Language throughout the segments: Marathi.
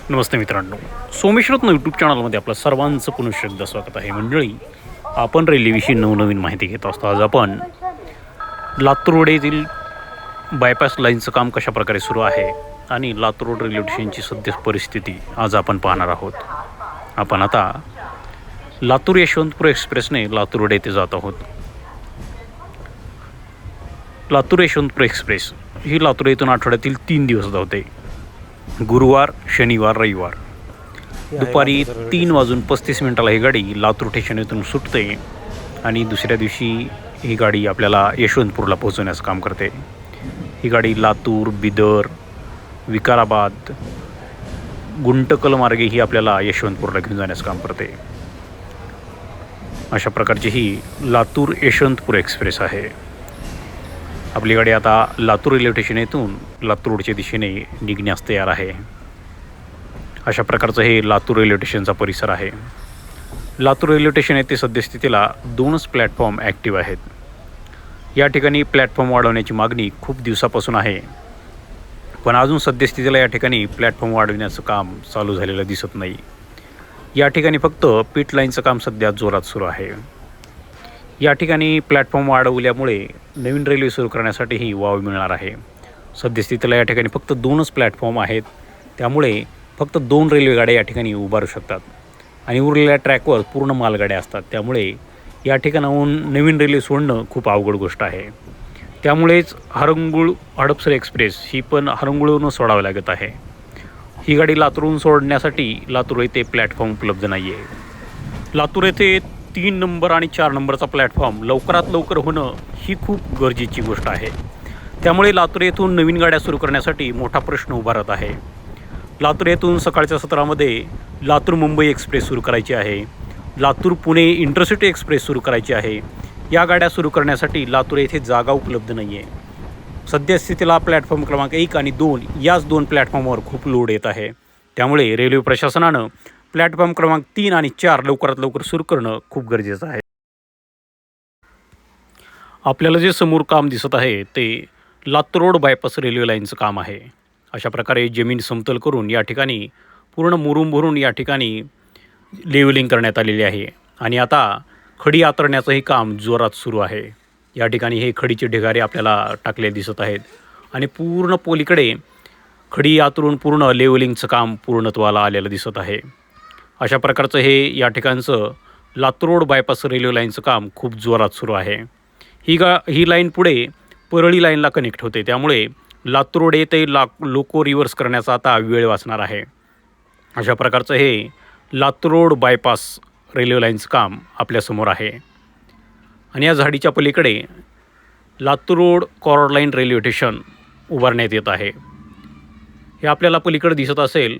नमस्ते मित्रांनो, सोमेश्वरत्न यूट्यूब चॅनलमध्ये आपलं सर्वांचं पुन्हा एकदा स्वागत आहे. मंडळी, आपण रेल्वेविषयी नवनवीन माहिती घेत असतो. आज आपण लातूर रोड येथील बायपास लाईनचं काम कशाप्रकारे सुरू आहे आणि लातूर रोड रेल्वे स्टेशनची सध्या परिस्थिती आज आपण पाहणार आहोत. आपण आता लातूर यशवंतपूर एक्सप्रेसने लातूर रोड येथे जात आहोत. लातूर यशवंतपूर एक्सप्रेस ही लातूर येथून आठवड्यातील 3 दिवस धावते. गुरुवार, शनिवार, रविवार दुपारी 3:35 ही गाडी लातूर स्टेशन येथून सुटते आणि दुसऱ्या दिवशी ही गाडी आपल्याला यशवंतपूरला पोहोचवण्याचं काम करते. ही गाडी लातूर, बिदर, विकाराबाद, गुंटकल मार्गे ही आपल्याला यशवंतपूरला घेऊन जाण्याचं काम करते. अशा प्रकारची ही लातूर यशवंतपूर एक्सप्रेस आहे. आपली गाडी आता लातूर रेल्वे स्टेशन येथून लातूर रोडच्या दिशेने निघण्यास तयार आहे. अशा प्रकारचं हे लातूर रेल्वे स्टेशनचा परिसर आहे. लातूर रेल्वे स्टेशन येथे सद्यस्थितीला 2च प्लॅटफॉर्म ॲक्टिव्ह आहेत. या ठिकाणी प्लॅटफॉर्म वाढवण्याची मागणी खूप दिवसापासून आहे, पण अजून सद्यस्थितीला या ठिकाणी प्लॅटफॉर्म वाढवण्याचं काम चालू झालेलं दिसत नाही. या ठिकाणी फक्त पीट लाईनचं काम सध्या जोरात सुरू आहे. या ठिकाणी प्लॅटफॉर्म वाढवल्यामुळे नवीन रेल्वे सुरू करण्यासाठीही वाव मिळणार आहे. सद्यस्थितीला या ठिकाणी फक्त 2च प्लॅटफॉर्म आहेत, त्यामुळे फक्त 2 रेल्वे गाड्या या ठिकाणी उभारू शकतात आणि उरलेल्या ट्रॅकवर पूर्ण मालगाड्या असतात. त्यामुळे या ठिकाणाहून नवीन रेल्वे सोडणं खूप अवघड गोष्ट आहे. त्यामुळेच हरंगुळ हडपसर एक्सप्रेस ही पण हरंगुळवरून सोडावी लागत आहे. ही गाडी लातूरहून सोडण्यासाठी लातूर येथे प्लॅटफॉर्म उपलब्ध नाही आहे. लातूर येथे 3 नंबर आणि 4 नंबरचा प्लॅटफॉर्म लवकरात लवकर होणं ही खूप गरजेची गोष्ट आहे. त्यामुळे लातूर येथून नवीन गाड्या सुरू करण्यासाठी मोठा प्रश्न उभा राहत आहे. लातूर येथून सकाळच्या सत्रामध्ये लातूर मुंबई एक्सप्रेस सुरू करायची आहे. लातूर पुणे इंटरसिटी एक्सप्रेस सुरू करायची आहे. या गाड्या सुरू करण्यासाठी लातूर येथे जागा उपलब्ध नाही आहे. सद्यस्थितीला प्लॅटफॉर्म क्रमांक 1 आणि 2 याच 2 प्लॅटफॉर्मवर खूप लोड येत आहे. त्यामुळे रेल्वे प्रशासनानं प्लॅटफॉर्म क्रमांक 3 आणि 4 लवकरात लवकर सुरू करणं खूप गरजेचं आहे. आपल्याला जे समोर काम दिसत आहे ते लातूर रोड बायपास रेल्वे लाईनचं काम आहे. अशा प्रकारे जमीन समतल करून या ठिकाणी पूर्ण मुरुम भरून या ठिकाणी लेवलिंग करण्यात आलेली आहे आणि आता खडी आतरण्याचंही काम जोरात सुरू आहे. या ठिकाणी हे खडीचे ढिगारे आपल्याला टाकले दिसत आहेत आणि पूर्ण पोलीकडे खडी आतरून पूर्ण लेवलिंगचं काम पूर्णत्वाला आलेलं दिसत आहे. अशा प्रकारचं हे या ठिकाणचं लातूर रोड बायपास रेल्वे लाईनचं काम खूप जोरात सुरू आहे. ही लाईन पुढे परळी लाईनला कनेक्ट होते, त्यामुळे लातूर रोड येथे लोको रिव्हर्स करण्याचा आता वेळ वाचणार आहे. अशा प्रकारचं हे लातूर रोड बायपास रेल्वे लाईनचं काम आपल्यासमोर आहे आणि या झाडीच्या पलीकडे Latur road corridor line railway station उभारण्यात येत आहे. हे आपल्याला पलीकडे दिसत असेल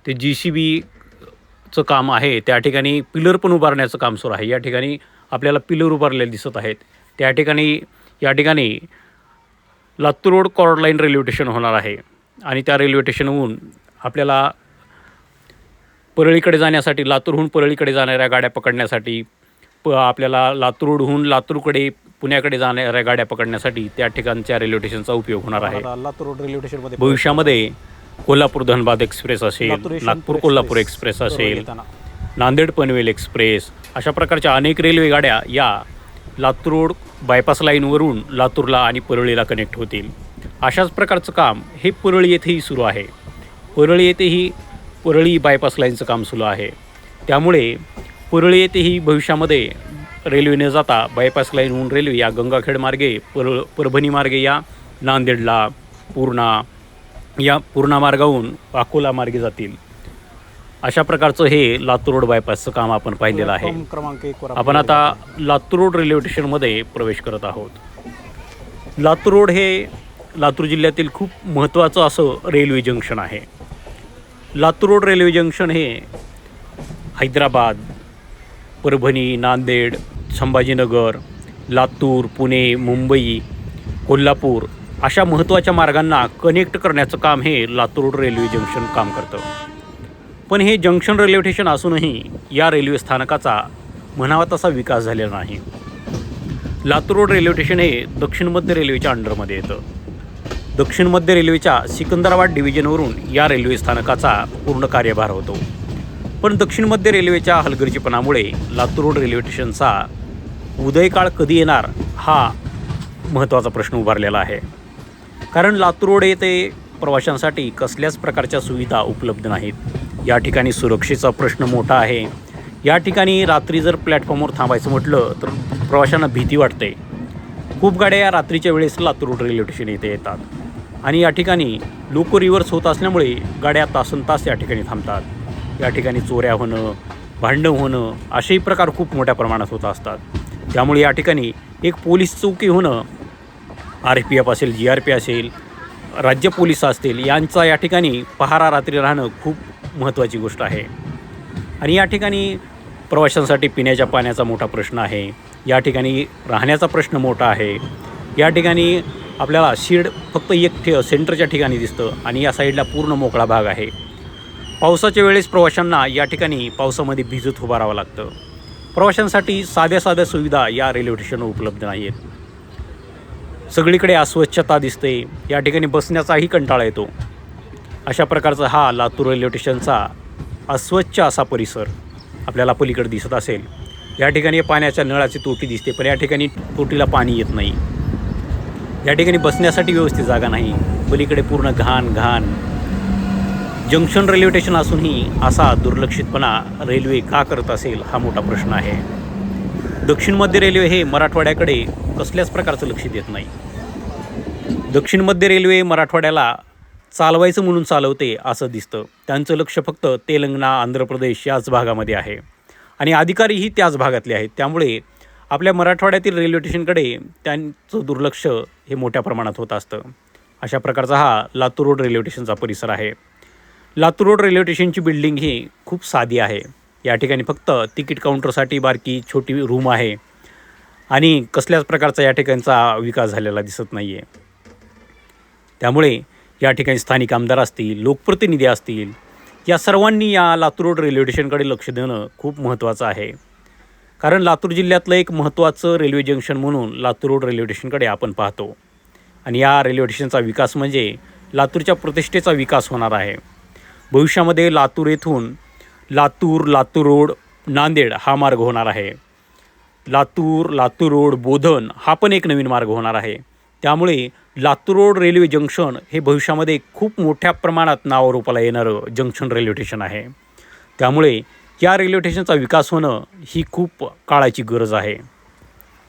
ते JCBचं काम आहे. त्या ठिकाणी पिलर पण उभारण्याचं काम सुरू आहे. या ठिकाणी आपल्याला पिलर उभारलेले दिसत आहेत. या ठिकाणी Latur road corridor line railway station होणार आहे आणि त्या रेल्वे स्टेशनहून आपल्याला परळीकडे जाण्यासाठी, लातूरहून परळीकडे जाणाऱ्या गाड्या पकडण्यासाठी, आपल्याला लातूर रोडहून लातूरकडे पुण्याकडे जाणाऱ्या गाड्या पकडण्यासाठी त्या ठिकाणच्या रेल्वे स्टेशनचा उपयोग होणार आहे. लातूर रोड रेल्वे स्टेशनमध्ये भविष्यामध्ये कोल्हापूर धनबाद एक्सप्रेस असेल, नागपूर कोल्हापूर एक्सप्रेस असेल, नांदेड पनवेल एक्सप्रेस, अशा प्रकारच्या अनेक रेल्वे गाड्या या लातूर रोड बायपास लाईनवरून लातूरला आणि परळीला कनेक्ट होतील. अशाच प्रकारचं काम हे परळी येथेही सुरू आहे. परळी बायपास लाईनचं काम सुरू आहे. त्यामुळे परळी येथेही भविष्यामध्ये रेल्वे न जाता बायपास लाईनहून रेल्वे या गंगाखेड मार्गे परभणी मार्गे या नांदेडला पूर्णा मार्गाहून अकोला मार्गे जातील. अशा प्रकारचं हे लातूर रोड बायपासचं काम आपण पाहिलेलं आहे. क्रमांक 1 आपण आता लातूर रोड रेल्वे स्टेशनमध्ये प्रवेश करत आहोत. लातूर रोड हे लातूर जिल्ह्यातील खूप महत्त्वाचं असं रेल्वे जंक्शन आहे. लातूर रोड रेल्वे जंक्शन हे हैदराबाद, परभणी, नांदेड, संभाजीनगर, लातूर, पुणे, मुंबई, कोल्हापूर अशा महत्त्वाच्या मार्गांना कनेक्ट करण्याचं काम हे लातूर रोड रेल्वे जंक्शन काम करतं. पण हे जंक्शन रेल्वे स्टेशन असूनही या रेल्वे स्थानकाचा म्हणावा तसा विकास झालेला नाही. लातूर रोड रेल्वे स्टेशन हे दक्षिण मध्य रेल्वेच्या अंडरमध्ये येतं. दक्षिण मध्य रेल्वेच्या सिकंदराबाद डिव्हिजनवरून या रेल्वे स्थानकाचा पूर्ण कार्यभार होतो. पण दक्षिण मध्य रेल्वेच्या हलगर्जीपणामुळे लातूर रोड रेल्वे स्टेशनचा उदयकाळ कधी येणार हा महत्त्वाचा प्रश्न उभारलेला आहे. कारण लातूर रोड येथे प्रवाशांसाठी कसल्याच प्रकारच्या सुविधा उपलब्ध नाहीत. या ठिकाणी सुरक्षेचा प्रश्न मोठा आहे. या ठिकाणी रात्री जर प्लॅटफॉर्मवर थांबायचं म्हटलं तर प्रवाशांना भीती वाटते. खूप गाड्या या रात्रीच्या वेळेस लातूर रोड रेल्वे स्टेशन येथे येतात आणि या ठिकाणी लोक रिव्हर्स होत असल्यामुळे गाड्या तासनतास या ठिकाणी थांबतात. या ठिकाणी चोऱ्या होणं, भांडणं होणं असेही प्रकार खूप मोठ्या प्रमाणात होत असतात. त्यामुळे या ठिकाणी एक पोलीस चौकी होणं, RPF असेल, GRP असेल, राज्य पोलीस असतील, यांचा या ठिकाणी पहारा रात्री राहणं खूप महत्त्वाची गोष्ट आहे. आणि या ठिकाणी प्रवाशांसाठी पिण्याच्या पाण्याचा मोठा प्रश्न आहे. या ठिकाणी राहण्याचा प्रश्न मोठा आहे. या ठिकाणी आपल्याला शीड फक्त एक सेंटरच्या ठिकाणी दिसतं आणि या साईडला पूर्ण मोकळा भाग आहे. पावसाच्या वेळेस प्रवाशांना या ठिकाणी पावसामध्ये भिजत उभं राहावं लागतं. प्रवाशांसाठी साध्या सुविधा या रेल्वे स्टेशनवर उपलब्ध नाही आहेत. सगळीकडे अस्वच्छता दिसते. या ठिकाणी बसण्याचाही कंटाळा येतो. अशा प्रकारचा हा लातूर रेल्वे स्टेशनचा अस्वच्छ असा परिसर आपल्याला पलीकडे दिसत असेल. या ठिकाणी पाण्याच्या नळाची तोटी दिसते, पण या ठिकाणी तोटीला पाणी येत नाही. या ठिकाणी बसण्यासाठी व्यवस्थित जागा नाही. पलीकडे पूर्ण घाण. जंक्शन रेल्वे स्टेशन असूनही असा दुर्लक्षितपणा रेल्वे का करत असेल हा मोठा प्रश्न आहे. दक्षिण मध्य रेल्वे हे मराठवाड्याकडे कसल्याच प्रकारचं लक्ष देत नाही. दक्षिण मध्य रेल्वे मराठवाड्याला चालवायचं म्हणून चालवते असं दिसतं. त्यांचं लक्ष फक्त तेलंगणा, आंध्र प्रदेश याच भागामध्ये आहे आणि अधिकारीही त्याच भागातले आहेत. त्यामुळे आपल्या मराठवाड्यातील रेल्वे स्टेशनकडे त्यांचं दुर्लक्ष हे मोठ्या प्रमाणात होत असतं. अशा प्रकारचा हा लातूर रोड रेल्वे स्टेशनचा परिसर आहे. लातूर रोड रेल्वे स्टेशनची बिल्डिंग ही खूप साधी आहे. या ठिकाणी फक्त तिकीट काउंटरसाठी बारकी छोटी रूम आहे आणि कसल्याच प्रकारचा या ठिकाणचा विकास झालेला दिसत नाही आहे. त्यामुळे या ठिकाणी स्थानिक आमदार असतील, लोकप्रतिनिधी असतील, या सर्वांनी या लातूर रोड रेल्वे स्टेशनकडे लक्ष देणं खूप महत्त्वाचं आहे. कारण लातूर जिल्ह्यातलं एक महत्त्वाचं रेल्वे जंक्शन म्हणून लातूर रोड रेल्वे स्टेशनकडे आपण पाहतो आणि या रेल्वे स्टेशनचा विकास म्हणजे लातूरच्या प्रतिष्ठेचा विकास होणार आहे. भविष्यामध्ये लातूर येथून लातूर रोड, नांदेड हा मार्ग होणार आहे. लातूर रोड, बोधन हा पण एक नवीन मार्ग होणार आहे. त्यामुळे लातूर रोड रेल्वे जंक्शन हे भविष्यामध्ये खूप मोठ्या प्रमाणात नावारूपाला येणारं जंक्शन रेल्वे स्टेशन आहे. त्यामुळे या रेल्वे स्टेशनचा विकास होणं ही खूप काळाची गरज आहे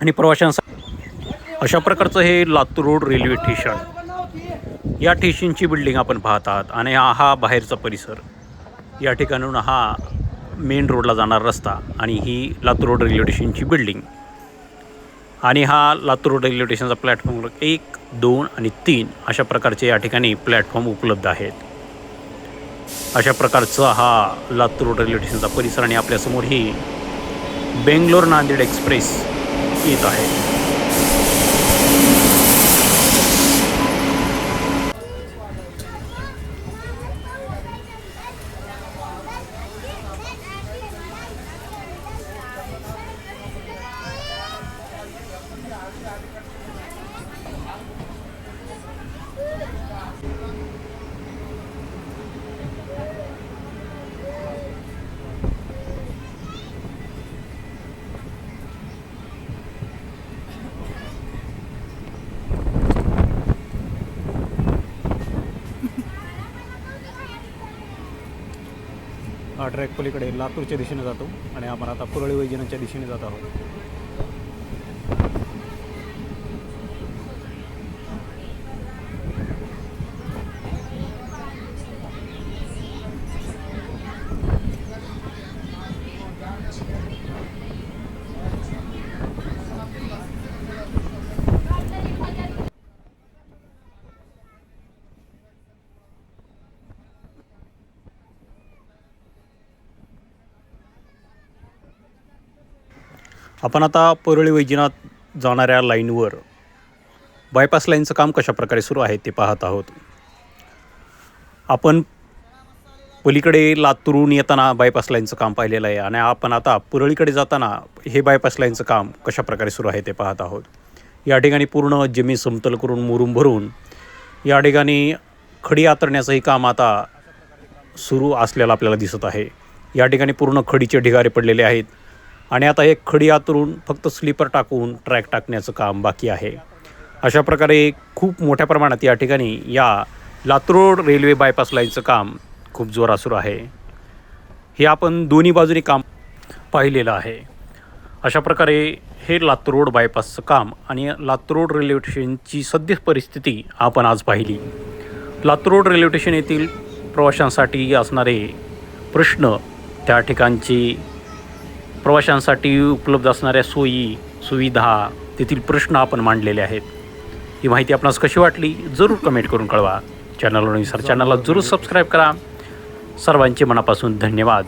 आणि प्रवाशांसाठी अशा प्रकारचं हे लातूर रोड रेल्वे स्टेशन, या स्टेशनची बिल्डिंग आपण पाहत आहात आणि हा बाहेरचा परिसर. या ठिकाणून हा मेन रोडला जाणारा रस्ता आणि ही लातूर रोड रेल्वे स्टेशनची बिल्डिंग आणि हा लातूर रोड रेल्वे स्टेशनचा प्लॅटफॉर्म 1, 2 आणि 3 अशा प्रकारचे या ठिकाणी प्लॅटफॉर्म उपलब्ध आहेत. अशा प्रकारचा हा लातूर रोड रेल्वे स्टेशनचा परिसर आणि आपल्यासमोर ही बेंगलोर नांदेड एक्सप्रेस येत आहे. हा ट्रॅक पलीकडे लातूरच्या दिशेने जातो आणि आपण आता परळी वैजनाथच्या दिशेने जात आहोत. आपण आता परळी वैजनाथ जाणाऱ्या लाईनवर बायपास लाईनचं काम कशा प्रकारे सुरू आहे ते पाहत आहोत. आपण पलीकडे लातूरून येताना बायपास लाईनचं काम पाहिलेलं आहे आणि आपण आता परळीकडे जाताना हे बायपास लाईनचं काम कशा प्रकारे सुरू आहे ते पाहत आहोत. या ठिकाणी पूर्ण जमीन समतल करून मुरुम भरून या ठिकाणी खडी आतरण्याचंही काम आता सुरू असलेलं आपल्याला दिसत आहे। या ठिकाणी पूर्ण खडीचे ढिगारे पडलेले आहेत आणि आता हे खडी आतरून फक्त स्लीपर टाकून ट्रॅक टाकण्याचं काम बाकी आहे। अशा प्रकारे खूप मोठ्या प्रमाणात या ठिकाणी या लातूर रोड रेल्वे बायपास लाईनचं काम खूप जोरात सुरू आहे। हे आपण दोन्ही बाजूनी काम पाहिलेलं आहे। अशा प्रकारे हे लातूर रोड बायपासचं काम आणि लातूर रोड रेल्वे स्टेशनची सद्य परिस्थिती आपण आज पाहिली। लातूर रोड रेल्वे स्टेशन येथील प्रवाशांसाठी असणारे प्रश्न, त्या ठिकाणची प्रवाशांसाठी उपलब्ध असणाऱ्या सोयी सुविधा, तेथील प्रश्न आपण मांडलेले आहेत। ही माहिती आपणास कशी वाटली जरूर कमेंट करून कळवा। चॅनलवर चॅनलला जरूर सबस्क्राईब करा। सर्वांचे मनापासून धन्यवाद।